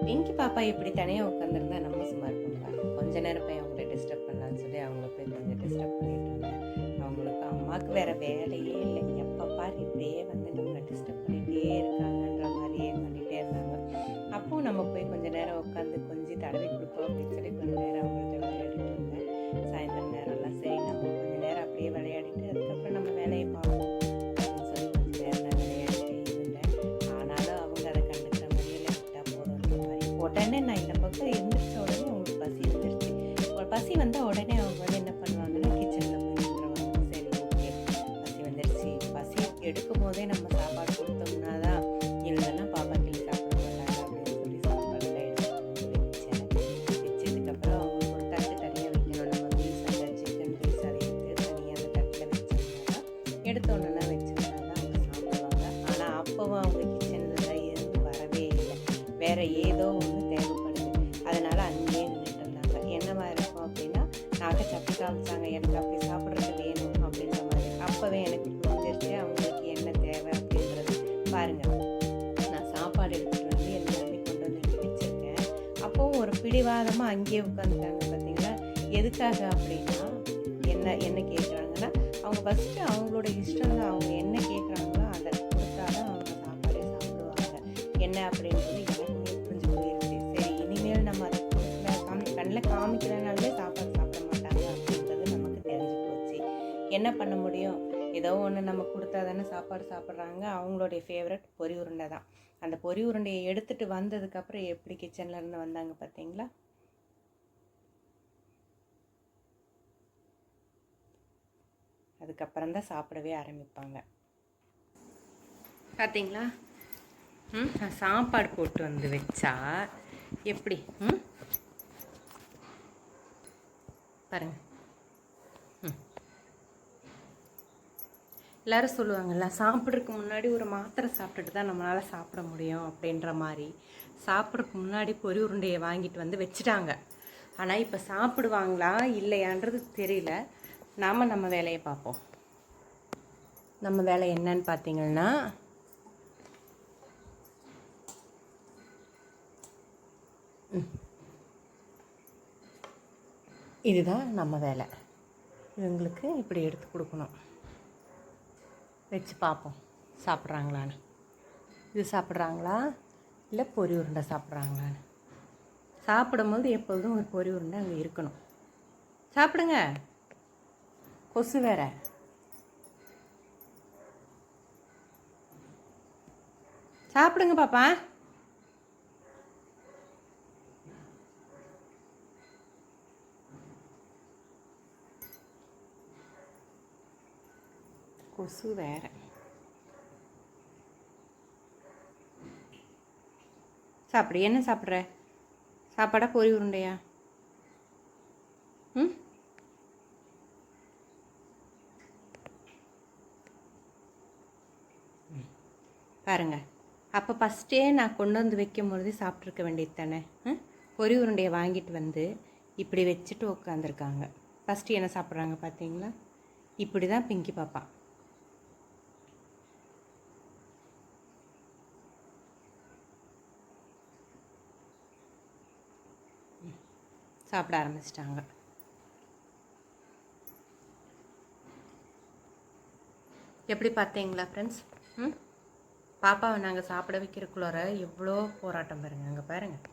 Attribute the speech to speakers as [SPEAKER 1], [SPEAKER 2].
[SPEAKER 1] பிங்கி பாப்பா இப்படி தனியாக உட்காந்துருந்தா நம்ம சும்மா இருப்போம்ப்பா. கொஞ்ச நேரம் போய் அவங்கள டிஸ்டர்ப் பண்ணலான்னு சொல்லி அவங்கள போய் கொஞ்சம் டிஸ்டர்ப் பண்ணிட்டு இருந்தேன். அவங்களுக்கு அம்மாவுக்கு வேற வேலையே இல்லை. எப்போ பாரு இப்படியே வந்து நம்மளை டிஸ்டர்ப் பண்ணிகிட்டே இருக்காங்கன்ற மாதிரியே பண்ணிகிட்டே இருந்தாங்க. அப்போவும் நம்ம போய் கொஞ்ச நேரம் உட்காந்து கொஞ்சம் தடவி கொடுப்போம் அப்படின்னு சொல்லி கொஞ்ச நேரம் அவங்கள்ட்ட விளையாடிட்டு இருந்தேன். சாயந்தரம் நேரம்லாம் சரி நம்ம கொஞ்ச நேரம் அப்படியே விளையாடிட்டு அதுக்கப்புறம் நம்ம வேலையை பார்ப்போம் அப்படின்னு சொல்லி கொஞ்ச நேரம் நான் விளையாடிட்டே இருந்தேன். ஆனாலும் அவங்க அதை கண்டுக்கிற மாதிரியே இல்லை. விட்டா போதுன்ற மாதிரி உடனே நான் இந்த பக்கம் எந்திரிச்ச உடனே அவங்களுக்கு பசி வந்துருச்சு. ஒரு பசி வந்தால் உடனே அவங்க வந்து என்ன பண்ணுவாங்கன்னா கிச்சனில் போய் நின்றுவாங்க. சரி ஓகே பசி வந்துருச்சு. பசி எடுக்கும் போதே நம்ம சாப்பாடு கொடுத்தோம்னா தான், இல்லைன்னா பாப்பா கிளி சாப்பிட மாட்டாங்க அப்படின்னு சொல்லி சாப்பாடுலாம் எடுத்து வச்சேன். வச்சதுக்கப்புறம் அவங்களுக்கு ஒரு தட்டு தனியாக வைக்கணும். நம்ம பீஸ் அந்த சிக்கன் பீஸ் அதை எடுத்து தனியாக அந்த தட்டில் வச்சோம்னா எடுத்தோன்னா வச்சோம்னா தான் அவங்க சாப்பிடுவாங்க. ஆனால் அப்போவும் அவங்க கிச்சனில் தான் இருந்து வரவே இல்லை. வேறு ஏதோ ஒன்று தேவைப்படுது. அதனால் அங்கேயே நின்றுட்டு இருந்தாங்க. என்னவா இருக்கும் அப்படின்னா நாக்க சப்பி காமிச்சாங்க, எனக்கு அப்படி சாப்பிட்றதுக்கு வேணும் அப்படின்ற மாதிரி. அப்போவே எனக்கு புரிஞ்சிருச்சு அவங்களுக்கு என்ன தேவை அப்படின்றது. பாருங்கள், நான் சாப்பாடு எடுத்துகிட்டு வந்து எல்லாமே கொண்டு வந்து இங்கே வச்சுருக்கேன். அப்போவும் ஒரு பிடிவாதமாக அங்கேயே உட்காந்துட்டாங்க. பார்த்தீங்களா எதுக்காக அப்படின்னா என்ன கேட்குறாங்கன்னா, அவங்க ஃபஸ்ட்டு அவங்களோட இஷ்டம் தான். அவங்க என்ன கேட்குறாங்களோ அதை கொடுத்தா தான் அவங்க சாப்பாடே சாப்பிடுவாங்க. என்ன அப்படின்றது எனக்குமே புரிஞ்சு போயிடுச்சு. சரி இனிமேல் நம்ம அதை கண்ணில் காமிக்கிறனாலே சாப்பாடு சாப்பிட மாட்டாங்க அப்படின்றது நமக்கு தெரிஞ்சு போச்சு. என்ன பண்ண முடியும்? ஏதோ ஒன்று நம்ம கொடுத்தா தானே சாப்பாடு சாப்பிட்றாங்க. அவங்களுடைய ஃபேவரட் பொரி உருண்டை தான். அந்த பொரி உருண்டையை எடுத்துகிட்டு வந்ததுக்கப்புறம் எப்படி கிச்சனில் இருந்து வந்தாங்க பார்த்தீங்களா? அதுக்கப்புறம் தான் சாப்பிடவே ஆரம்பிப்பாங்க. பார்த்தீங்களா? நான் சாப்பாடு போட்டு வந்து வச்சா எப்படி பாருங்க. எல்லோரும் சொல்லுவாங்கள்ல, சாப்பிட்றதுக்கு முன்னாடி ஒரு மாத்திரை சாப்பிட்டுட்டு தான் நம்மளால் சாப்பிட முடியும் அப்படின்ற மாதிரி. சாப்பிட்றதுக்கு முன்னாடி பொரி உருண்டையை வாங்கிட்டு வந்து வச்சுட்டாங்க. ஆனால் இப்போ சாப்பிடுவாங்களா இல்லையான்றது தெரியல. நாம் நம்ம வேலையை பார்ப்போம். நம்ம வேலை என்னன்னு பார்த்தீங்கன்னா, இதுதான் நம்ம வேலை. இவங்களுக்கு இப்படி எடுத்து கொடுக்கணும். வச்சு பார்ப்போம் சாப்பிட்றாங்களான்னு. இது சாப்பிட்றாங்களா இல்லை பொரி உருண்டை சாப்பிட்றாங்களான்னு. சாப்பிடும்போது எப்பொழுதும் ஒரு பொரி உருண்டை அங்கே இருக்கணும். சாப்பிடுங்க, கொசு வேற. சாப்பிடுங்க பாப்பா. கொசு வேற. சாப்பிடு. என்ன சாப்பிட்ற? சாப்பாடா பொரி உருண்டையா? பாருங்க, அப்போ ஃபஸ்ட்டே நான் கொண்டு வந்து வைக்கும் பொழுது சாப்பிட்ருக்க வேண்டியது தானே. பொரி உருண்டையை வாங்கிட்டு வந்து இப்படி வச்சுட்டு உட்காந்துருக்காங்க. ஃபஸ்ட்டு என்ன சாப்பிட்றாங்க பார்த்தீங்களா? இப்படி தான் பிங்கி பாப்பா. சாப்பிட ஆரம்பிச்சிட்டாங்க. எப்படி பார்த்தீங்களா ஃப்ரெண்ட்ஸ்? பாப்பாவை நாங்கள் சாப்பிட வைக்கிறக்குள்ளார எவ்வளோ போராட்டம் பாருங்கள். அங்கே பாருங்கள்.